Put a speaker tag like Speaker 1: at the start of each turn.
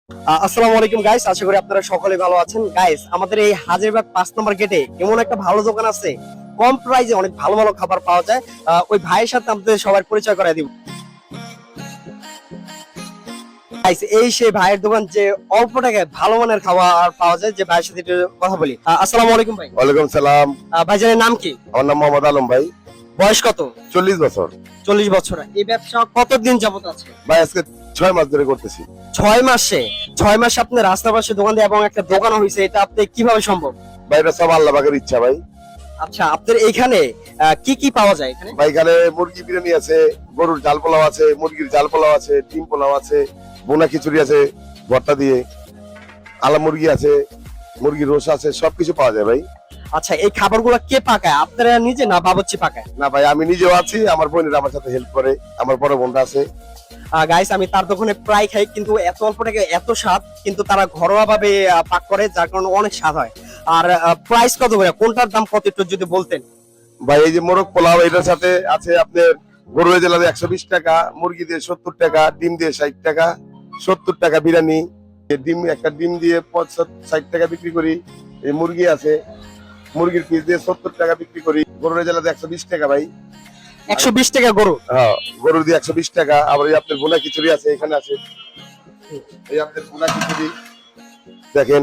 Speaker 1: আসসালামু আলাইকুম গাইস, আশা করি আপনারা সকলে ভালো আছেন। গাইস, আমাদের এই হাজিরবাগ 5 নম্বর গেটে এমন একটা ভালো দোকান আছে, কম প্রাইসে অনেক ভালো ভালো খাবার পাওয়া যায়। ওই ভাইয়ের সাথে আপনাদের সবার পরিচয় করায় দিব। গাইস, এই সেই ভাইয়ের দোকান, যে অল্প টাকায় ভালো মানের খাবার পাওয়া যায়। যে ভাইয়ের সাথে একটু কথা বলি। আসসালামু আলাইকুম ভাই।
Speaker 2: ওয়ালাইকুম সালাম।
Speaker 1: ভাইজানের নাম কি?
Speaker 2: আমার নাম মোহাম্মদ আলম ভাই।
Speaker 1: বয়স কত?
Speaker 2: 40 বছর।
Speaker 1: 40 বছর। এই ব্যবসা কতদিন যাবত আছে?
Speaker 2: ভাই আজকে 6 মাস ধরে করতেছি।
Speaker 1: 6 মাসে? 6 মাসে আপনি রাস্তার পাশে দোকান দিয়ে এবং একটা দোকান হয়েছে, এটা আপনি কিভাবে সম্ভব?
Speaker 2: ভাই এটা সব আল্লাহ পাকের ইচ্ছা ভাই।
Speaker 1: আচ্ছা, আপনার এখানে কি কি পাওয়া যায় এখানে?
Speaker 2: ভাই এখানে মুরগি বিরিয়ানি আছে, গরুর জাল পোলাও আছে, মুরগির জাল পোলাও আছে, ডিম পোলাও আছে, বোনা খিচুড়ি আছে ভর্তা দিয়ে, আলা মুরগি আছে, মুরগির রোস আছে, সবকিছু পাওয়া যায় ভাই।
Speaker 1: আচ্ছা, এই খাবারগুলো কে পাকায়? আপনারা নিজে না বাবুর্চি পাকায়?
Speaker 2: না ভাই, আমি নিজেও আছি, আমার বোনেরা আমার সাথে হেল্প করে, আমার বড় বোনটা আছে।
Speaker 1: গাইস, আমি তার দোকানে প্রায় খাই, কিন্তু এত অল্প টাকায় এত স্বাদ। কিন্তু তারা ঘরোয়া ভাবে পাক করে, যার কারণে অনেক স্বাদ হয়। আর প্রাইস কত করে, কোনটার দাম কত একটু যদি বলতেন।
Speaker 2: ভাই এই যে মোরগ পোলাও, এটার সাথে আছে আপনার গরুর জেলা 120 টাকা, মুরগি দিয়ে 70 টাকা, ডিম দিয়ে 60 টাকা, 70 টাকা বিরিয়ানি। ডিম একটা ডিম দিয়ে 60 টাকা বিক্রি করি। এই মুরগি আছে, মুরগির পিস দিয়ে 70 টাকা বিক্রি করি। গরুর জেলা 120 টাকা ভাই।
Speaker 1: 120 টাকা গরু?
Speaker 2: হ্যাঁ, গরুর দিয়ে 120 টাকা। আবার এই আপনার বোনা খিচুড়ি আছে, এখানে আছে এই আপনার বোনা খিচুড়ি দেখেন,